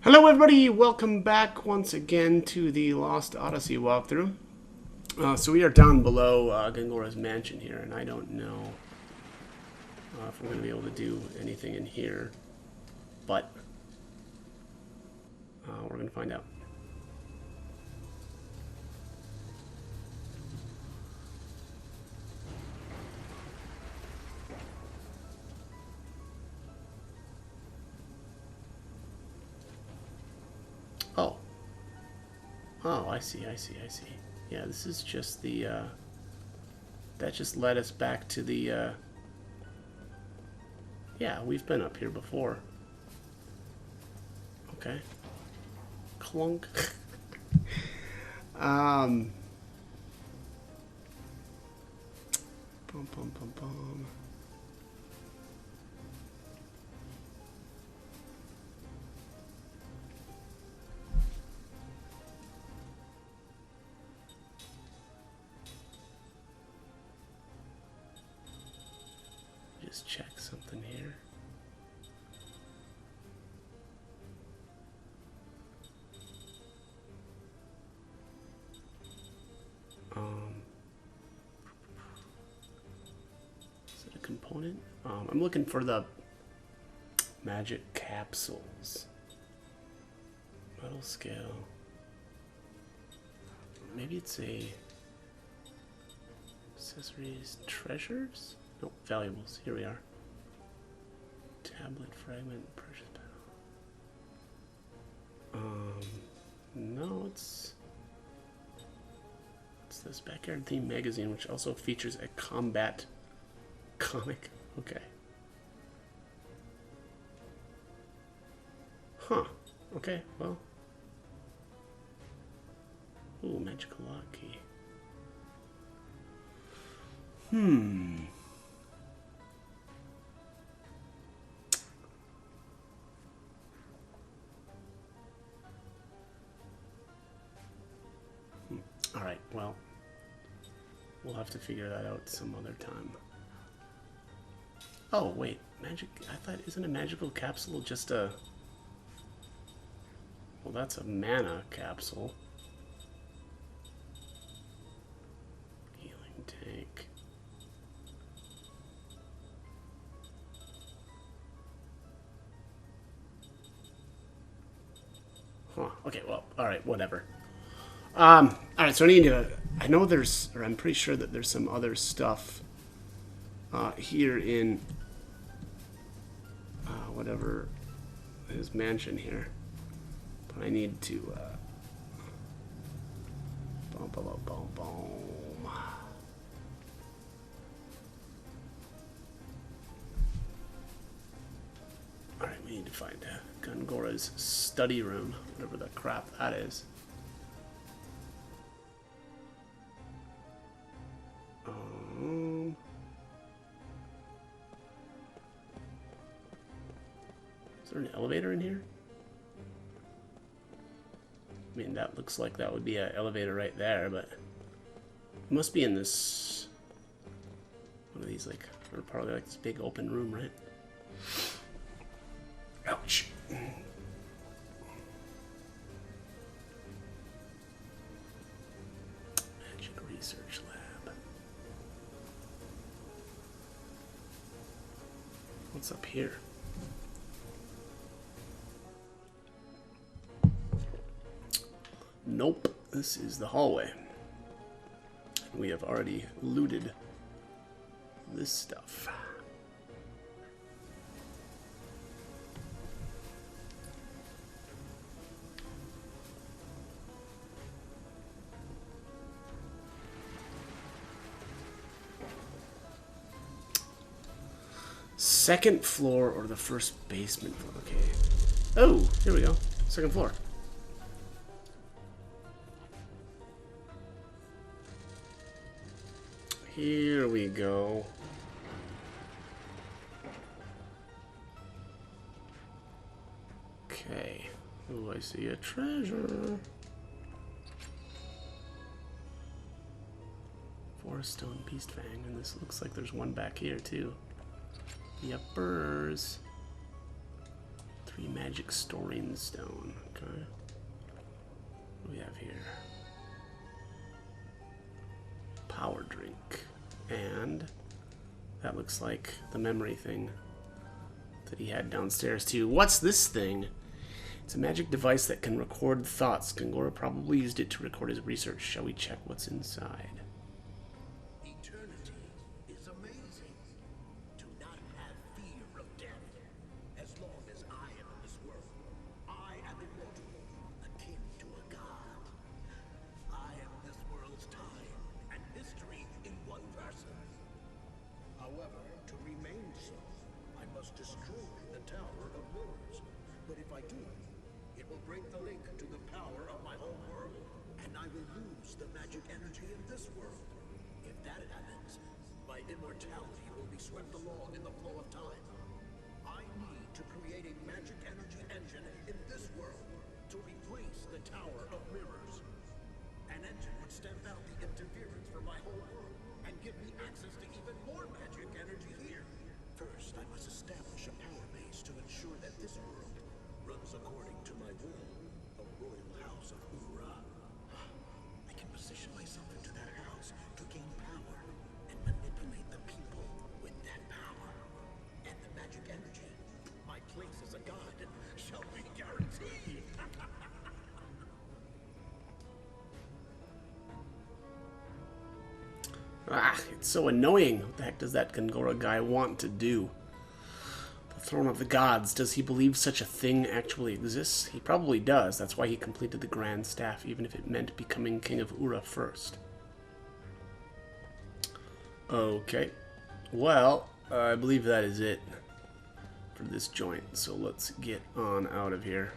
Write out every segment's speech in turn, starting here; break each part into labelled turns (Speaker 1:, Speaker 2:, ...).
Speaker 1: Hello everybody, welcome back once again to the Lost Odyssey walkthrough. So we are down below Gangora's mansion here, and I don't know if we're going to be able to do anything in here, but we're going to find out. Oh. Oh, I see. Yeah, this is just the, that just led us back to the, yeah, we've been up here before. Okay. Clunk. Bum, bum, bum, bum. Just check something here. Is it a component? I'm looking for the magic capsules. Metal scale. Maybe it's a accessories, treasures? Nope, valuables. Here we are. Tablet, fragment, precious metal. No, it's this Backyard Theme magazine, which also features a combat comic. Okay. Huh. Okay, well. Ooh, magical lock key. Alright, well, we'll have to figure that out some other time. Oh, wait, magic, I thought, isn't a magical capsule just a... Well, that's a mana capsule. Healing tank. Huh, okay, well, alright, whatever. Alright, so I need to... I know there's... Or I'm pretty sure that there's some other stuff here in... whatever his mansion here. But I need to... boom, boom, boom, boom, boom. Alright, we need to find Gangora's study room. Whatever the crap that is. Is there an elevator in here? I mean, that looks like that would be an elevator right there, but it must be in this one of these, like, or probably like this big open room, right? Ouch. Magic research lab. What's up here? Nope, this is the hallway. We have already looted this stuff. Second floor or the first basement floor? Okay. Oh, here we go. Second floor. Here we go. Okay. Oh, I see a treasure. Forest Stone Beast Fang, and this looks like there's one back here too. Yuppers. 3 mag Magic storing stone. Okay. What do we have here? Power drink. And that looks like the memory thing that he had downstairs too. What's this thing? It's a magic device that can record thoughts. Gangora probably used it to record his research. Shall we check what's inside?
Speaker 2: Eternity is amazing. Do not have fear of death. As long as I am in this world, I am immortal, akin to a god. I am this world's time and history in one person. However, to remain so, I must destroy the Tower of Mirrors. But if I do, it will break the link to the power of my home world, and I will lose the magic energy in this world. If that happens, my immortality will be swept along in the flow of time. I need to create a magic energy engine in this world to replace the Tower of Mirrors. An engine would stamp out the interference from my whole world and give me access to even more magic energy here. First, I must establish a power base to ensure that this world runs according to my will, the royal house of Ura. I can position myself into that house to gain power and manipulate the people with that power. And the magic energy, my place as a god shall be guaranteed.
Speaker 1: Ah, it's so annoying. What the heck does that Gangora guy want to do? The throne of the gods. Does he believe such a thing actually exists? He probably does. That's why he completed the Grand Staff, even if it meant becoming King of Ura first. Okay. Well, I believe that is it for this joint. So let's get on out of here.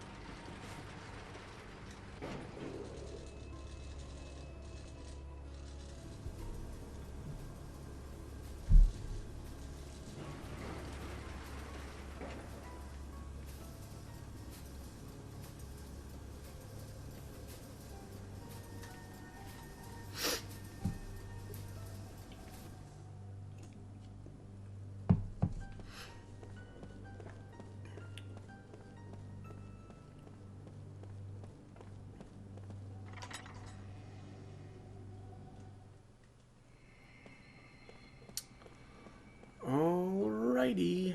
Speaker 1: Alrighty.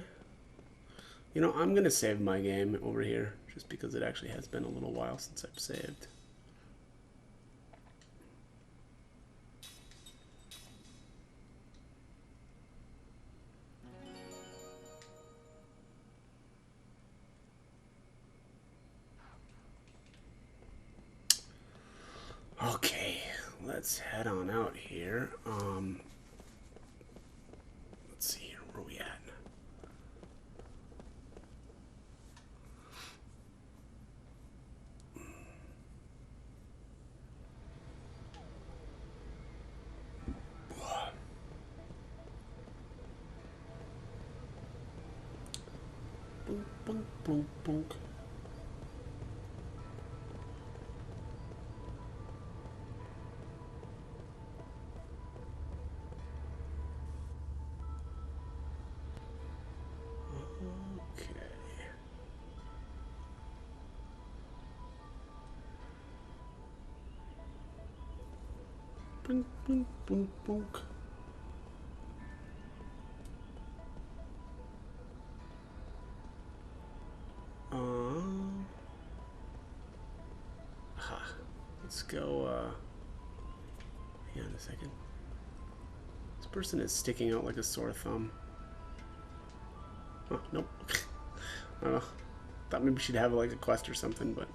Speaker 1: You know, I'm going to save my game over here, just because it actually has been a little while since I've saved. Okay, let's head on out here. Let's see here, where are we at? Boom, boom, boom, boom. Boom, boom, boom, boom. Let's go, hang on a second. This person is sticking out like a sore thumb. Oh, nope. I don't know. Thought maybe she'd have like a quest or something, but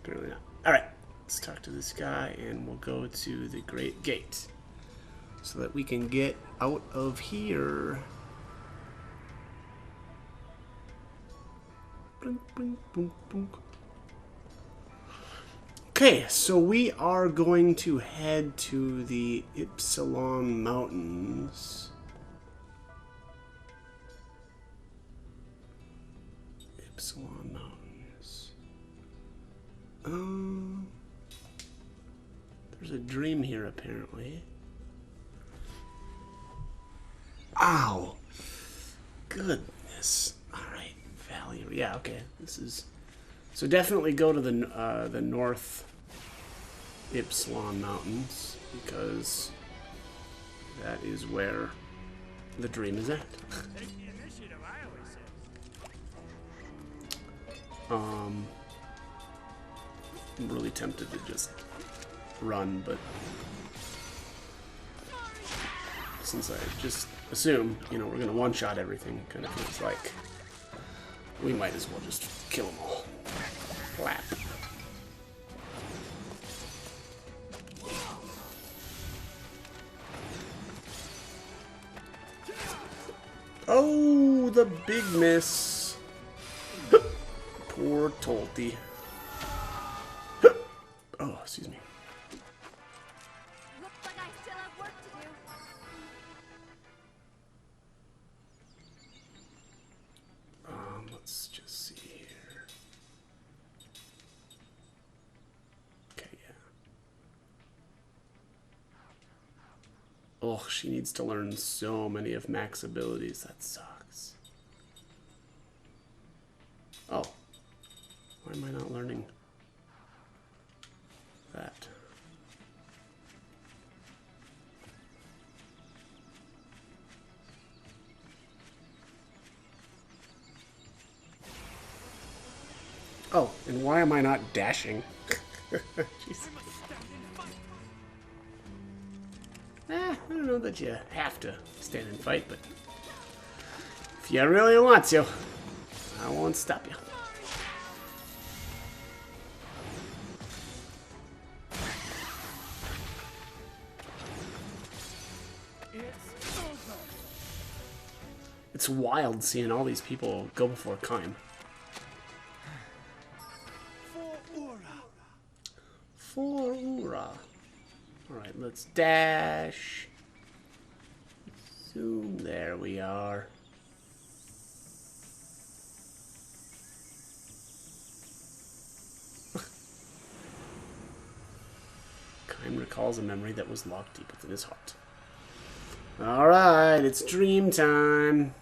Speaker 1: apparently not. Alright, let's talk to this guy and we'll go to the Great Gate so that we can get out of here. Boom, boom, boom, boom. Okay, so we are going to head to the Ypsilon Mountains. Ypsilon Mountains. There's a dream here, apparently. Ow! Goodness. Alright, Valley yeah, okay. This is... So definitely go to the North Ypsilon Mountains, because that is where the dream is at. I'm really tempted to just run, but since I just assume, you know, we're gonna one-shot everything, kind of feels like we might as well just kill them all. Flap. Oh, the big miss. Poor Tolty. Oh, excuse me.
Speaker 3: Looks like I still have work to do.
Speaker 1: Let's just see here. Okay, yeah. Oh, she needs to learn so many of Mac's abilities. That sucks. Oh. Why am I not learning that? Oh, and why am I not dashing? Jeez. I don't know that you have to stand and fight, but if you really want to, I won't stop you. It's wild seeing all these people go before Kaim. For Ura. Alright, let's dash. Zoom. There we are. Kaim recalls a memory that was locked deep within his heart. Alright, it's dream time.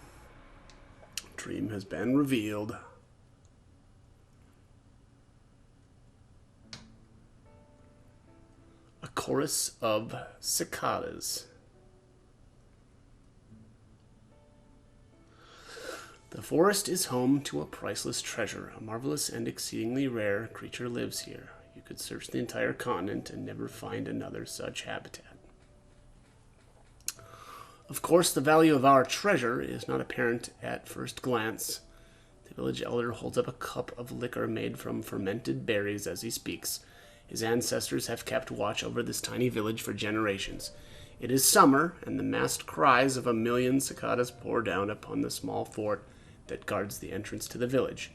Speaker 1: Dream has been revealed. A chorus of cicadas. The forest is home to a priceless treasure. A marvelous and exceedingly rare creature lives here. You could search the entire continent and never find another such habitat. Of course, the value of our treasure is not apparent at first glance. The village elder holds up a cup of liquor made from fermented berries as he speaks. His ancestors have kept watch over this tiny village for generations. It is summer, and the massed cries of 1,000,000 cicadas pour down upon the small fort that guards the entrance to the village.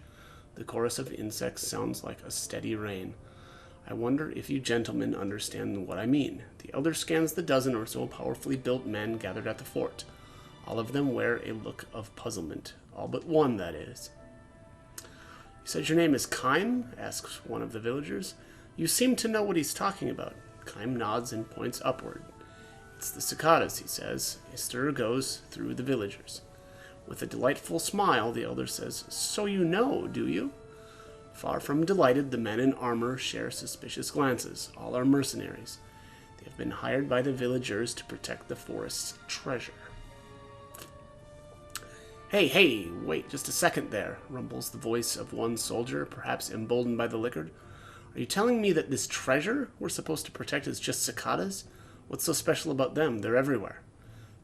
Speaker 1: The chorus of insects sounds like a steady rain. I wonder if you gentlemen understand what I mean. The elder scans the dozen or so powerfully built men gathered at the fort. All of them wear a look of puzzlement. All but one, that is. You said your name is Kaim? Asks one of the villagers. You seem to know what he's talking about. Kaim nods and points upward. It's the cicadas, he says. A stir goes through the villagers. With a delightful smile, the elder says, So you know, do you? Far from delighted, the men in armor share suspicious glances. All are mercenaries. They have been hired by the villagers to protect the forest's treasure. Hey, wait just a second there, rumbles the voice of one soldier, perhaps emboldened by the liquor. Are you telling me that this treasure we're supposed to protect is just cicadas? What's so special about them? They're everywhere.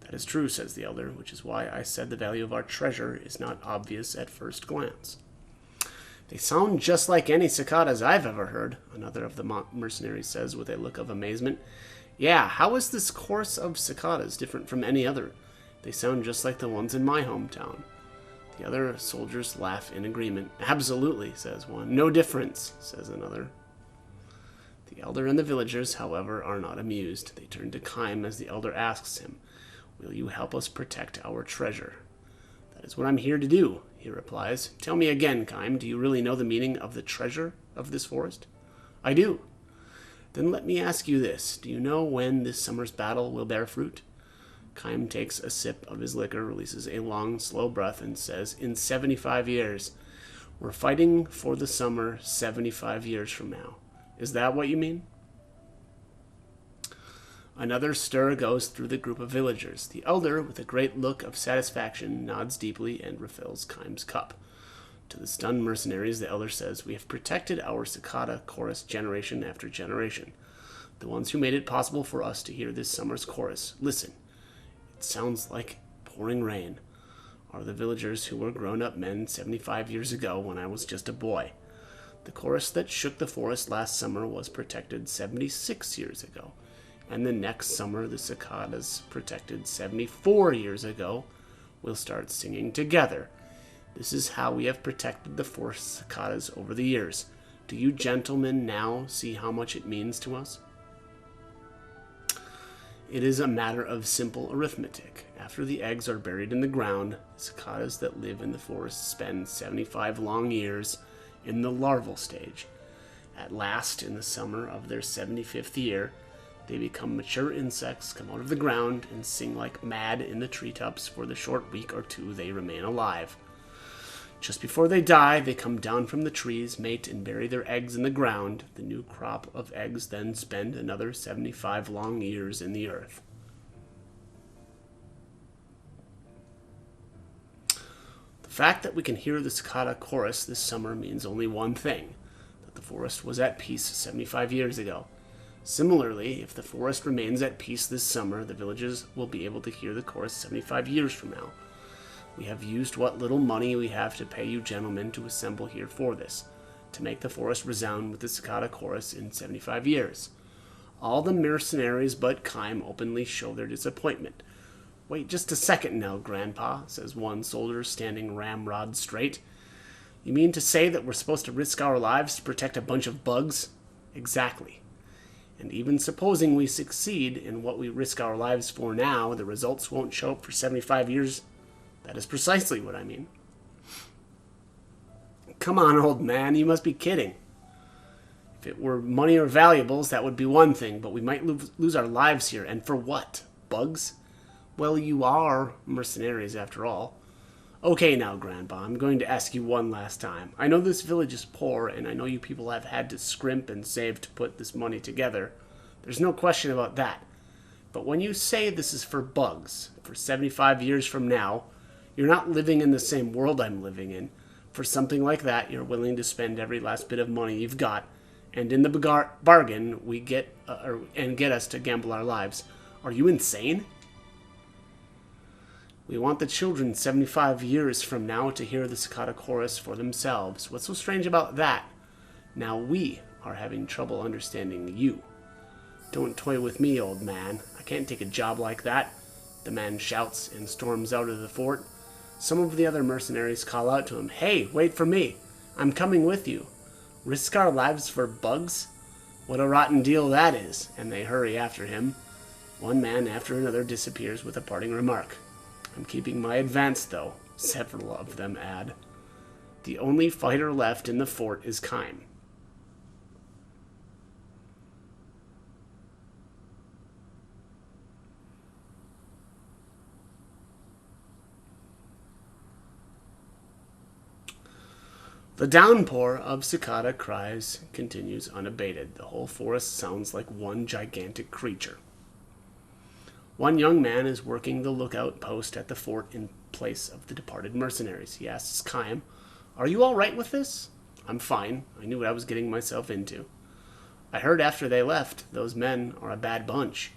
Speaker 1: That is true, says the elder, which is why I said the value of our treasure is not obvious at first glance. They sound just like any cicadas I've ever heard, another of the mercenaries says with a look of amazement. Yeah, how is this chorus of cicadas different from any other? They sound just like the ones in my hometown. The other soldiers laugh in agreement. Absolutely, says one. No difference, says another. The elder and the villagers, however, are not amused. They turn to Kaim as the elder asks him, Will you help us protect our treasure? That is what I'm here to do, he replies. Tell me again, Kaim, do you really know the meaning of the treasure of this forest? I do. Then let me ask you this. Do you know when this summer's battle will bear fruit? Kaim takes a sip of his liquor, releases a long, slow breath, and says, In 75 years. We're fighting for the summer 75 years from now. Is that what you mean? Another stir goes through the group of villagers. The elder, with a great look of satisfaction, nods deeply and refills Keim's cup. To the stunned mercenaries, the elder says, "We have protected our cicada chorus generation after generation. The ones who made it possible for us to hear this summer's chorus. Listen, it sounds like pouring rain. Are the villagers who were grown-up men 75 years ago when I was just a boy. The chorus that shook the forest last summer was protected 76 years ago. And the next summer, the cicadas protected 74 years ago will start singing together. This is how we have protected the forest cicadas over the years. Do you gentlemen now see how much it means to us?" It is a matter of simple arithmetic. After the eggs are buried in the ground, the cicadas that live in the forest spend 75 long years in the larval stage. At last, in the summer of their 75th year, they become mature insects, come out of the ground, and sing like mad in the treetops for the short week or two they remain alive. Just before they die, they come down from the trees, mate, and bury their eggs in the ground. The new crop of eggs then spend another 75 long years in the earth. The fact that we can hear the cicada chorus this summer means only one thing, that the forest was at peace 75 years ago. Similarly, if the forest remains at peace this summer, the villagers will be able to hear the chorus 75 years from now. We have used what little money we have to pay you gentlemen to assemble here for this, to make the forest resound with the cicada chorus in 75 years. All the mercenaries but Keim openly show their disappointment. "Wait just a second now, Grandpa," says one soldier standing ramrod straight. "You mean to say that we're supposed to risk our lives to protect a bunch of bugs?" "Exactly. And even supposing we succeed in what we risk our lives for now, the results won't show up for 75 years. That is precisely what I mean." "Come on, old man, you must be kidding. If it were money or valuables, that would be one thing, but we might lose our lives here, and for what? Bugs? Well, you are mercenaries after all. Okay now, Grandpa, I'm going to ask you one last time. I know this village is poor, and I know you people have had to scrimp and save to put this money together. There's no question about that. But when you say this is for bugs, for 75 years from now, you're not living in the same world I'm living in. For something like that, you're willing to spend every last bit of money you've got, and in the bargain, we get us to gamble our lives. Are you insane? We want the children 75 years from now to hear the cicada chorus for themselves. What's so strange about that? Now we are having trouble understanding you. Don't toy with me, old man. I can't take a job like that," the man shouts and storms out of the fort. Some of the other mercenaries call out to him, "Hey, wait for me. I'm coming with you. Risk our lives for bugs? What a rotten deal that is," and they hurry after him. One man after another disappears with a parting remark. "I'm keeping my advance, though," several of them add. The only fighter left in the fort is Keim. The downpour of cicada cries continues unabated. The whole forest sounds like one gigantic creature. One young man is working the lookout post at the fort in place of the departed mercenaries. He asks Keim, "Are you all right with this?" "I'm fine. I knew what I was getting myself into." "I heard after they left, those men are a bad bunch."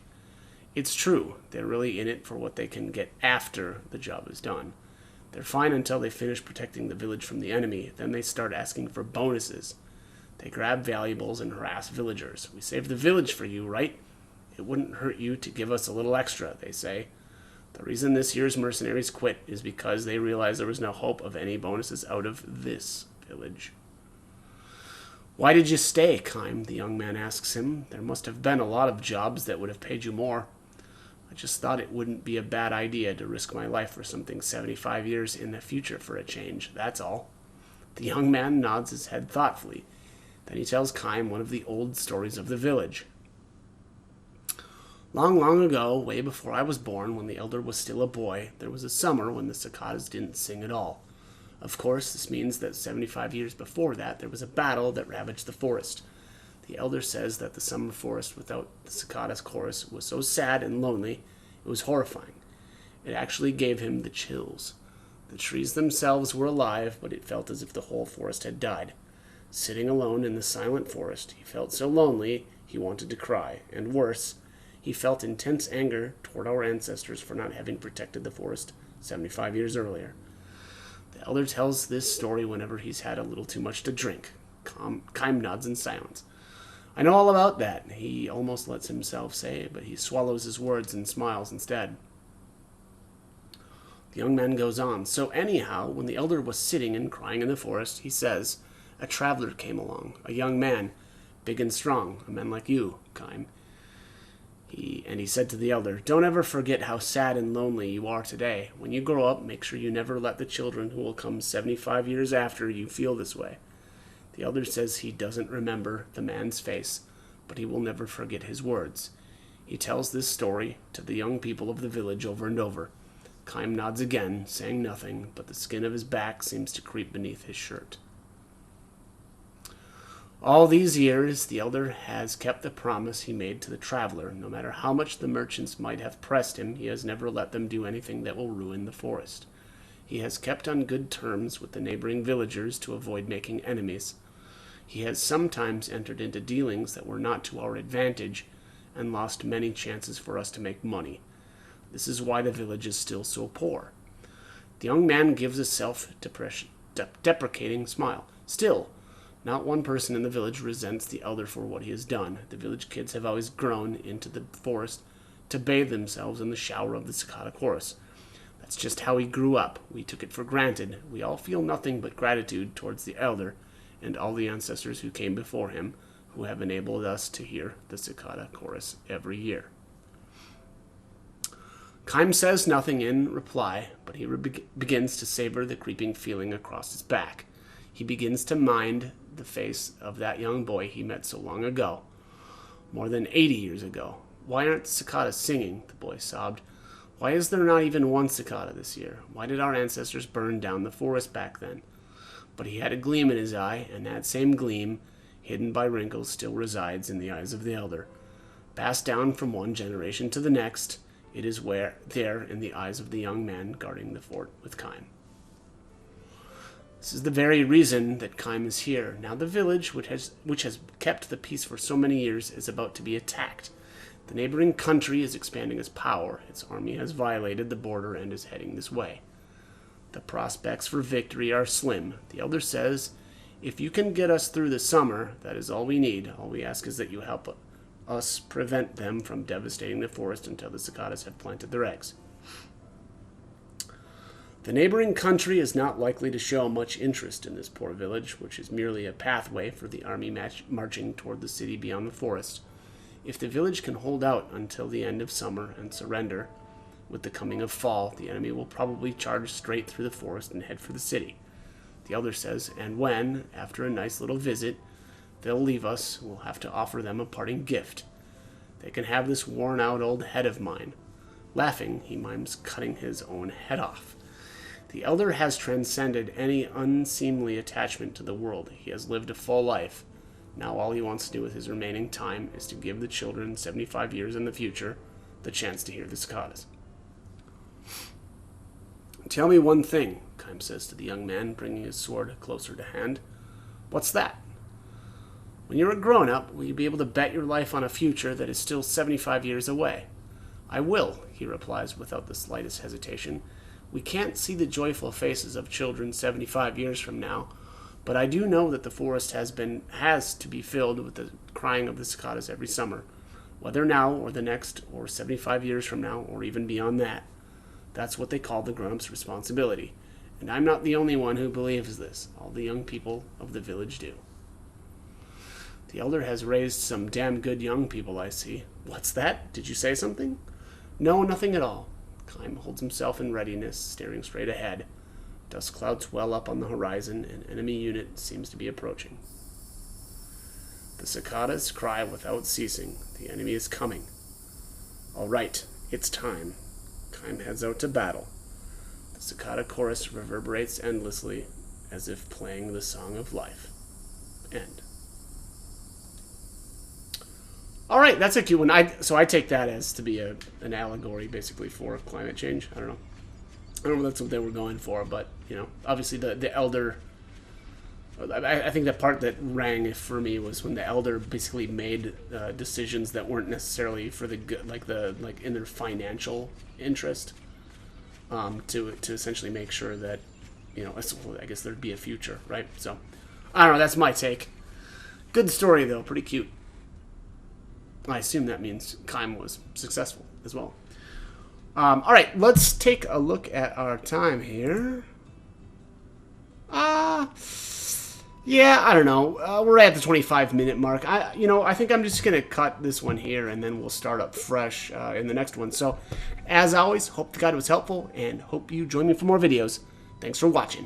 Speaker 1: "It's true. They're really in it for what they can get after the job is done. They're fine until they finish protecting the village from the enemy. Then they start asking for bonuses. They grab valuables and harass villagers. 'We saved the village for you, right? It wouldn't hurt you to give us a little extra,' they say. The reason this year's mercenaries quit is because they realized there was no hope of any bonuses out of this village." "Why did you stay, Keim?" the young man asks him. "There must have been a lot of jobs that would have paid you more." "I just thought it wouldn't be a bad idea to risk my life for something 75 years in the future for a change, that's all." The young man nods his head thoughtfully. Then he tells Keim one of the old stories of the village. "Long, long ago, way before I was born, when the elder was still a boy, there was a summer when the cicadas didn't sing at all. Of course, this means that 75 years before that, there was a battle that ravaged the forest. The elder says that the summer forest without the cicada's chorus was so sad and lonely, it was horrifying. It actually gave him the chills. The trees themselves were alive, but it felt as if the whole forest had died. Sitting alone in the silent forest, he felt so lonely he wanted to cry, and worse, he felt intense anger toward our ancestors for not having protected the forest 75 years earlier. The elder tells this story whenever he's had a little too much to drink. Kime nods in silence. I know all about that, he almost lets himself say, but he swallows his words and smiles instead. The young man goes on. So anyhow, when the elder was sitting and crying in the forest, he says, a traveler came along, a young man, big and strong, a man like you, Kime. He said to the elder, don't ever forget how sad and lonely you are today. When you grow up, make sure you never let the children who will come 75 years after you feel this way. The elder says he doesn't remember the man's face, but he will never forget his words. He tells this story to the young people of the village over and over. Kime nods again, saying nothing, but the skin of his back seems to creep beneath his shirt. All these years, the elder has kept the promise he made to the traveler. No matter how much the merchants might have pressed him, he has never let them do anything that will ruin the forest. He has kept on good terms with the neighboring villagers to avoid making enemies. He has sometimes entered into dealings that were not to our advantage and lost many chances for us to make money. This is why the village is still so poor. The young man gives a self-deprecating smile. Still, not one person in the village resents the elder for what he has done. The village kids have always grown into the forest to bathe themselves in the shower of the cicada chorus. That's just how he grew up. We took it for granted. We all feel nothing but gratitude towards the elder and all the ancestors who came before him, who have enabled us to hear the cicada chorus every year. Kime says nothing in reply, but he begins to savor the creeping feeling across his back. He begins to mind the face of that young boy he met so long ago, more than 80 years ago. Why aren't the cicadas singing? The boy sobbed. Why is there not even one cicada this year? Why did our ancestors burn down the forest back then? But he had a gleam in his eye, and that same gleam, hidden by wrinkles, still resides in the eyes of the elder. Passed down from one generation to the next, it is there in the eyes of the young man guarding the fort with Kime. This is the very reason that Kime is here. Now the village, which has kept the peace for so many years, is about to be attacked. The neighboring country is expanding its power. Its army has violated the border and is heading this way. The prospects for victory are slim. The elder says, if you can get us through the summer, that is all we need. All we ask is that you help us prevent them from devastating the forest until the cicadas have planted their eggs. The neighboring country is not likely to show much interest in this poor village, which is merely a pathway for the army marching toward the city beyond the forest. If the village can hold out until the end of summer and surrender with the coming of fall, the enemy will probably charge straight through the forest and head for the city. The elder says, and when, after a nice little visit, they'll leave us, we'll have to offer them a parting gift. They can have this worn-out old head of mine. Laughing, he mimes cutting his own head off. The elder has transcended any unseemly attachment to the world. He has lived a full life. Now all he wants to do with his remaining time is to give the children 75 years in the future the chance to hear the cicadas. Tell me one thing, Kime says to the young man, bringing his sword closer to hand. What's that? When you're a grown-up, will you be able to bet your life on a future that is still 75 years away? I will, he replies without the slightest hesitation. We can't see the joyful faces of children 75 years from now, but I do know that the forest has to be filled with the crying of the cicadas every summer, whether now or the next, or 75 years from now, or even beyond that. That's what they call the grown-up's responsibility, and I'm not the only one who believes this. All the young people of the village do. The elder has raised some damn good young people, I see. What's that? Did you say something? No, nothing at all. Kime holds himself in readiness, staring straight ahead. Dust clouds well up on the horizon, and enemy unit seems to be approaching. The cicadas cry without ceasing. The enemy is coming. All right, it's time. Kime heads out to battle. The Cicada chorus reverberates endlessly, as if playing the song of life. End. All right, that's a cute one. So I take that as to be an allegory, basically, for climate change. I don't know. I don't know if that's what they were going for, but, you know, obviously the elder... I think the part that rang for me was when the elder basically made decisions that weren't necessarily for the good, like in their financial interest, to essentially make sure that, you know, I guess there'd be a future, right? So, I don't know. That's my take. Good story though, pretty cute. I assume that means Kym was successful as well. All right, let's take a look at our time here. Yeah, I don't know. We're at the 25-minute mark. I think I'm just gonna cut this one here, and then we'll start up fresh in the next one. So, as always, hope the guide was helpful, and hope you join me for more videos. Thanks for watching.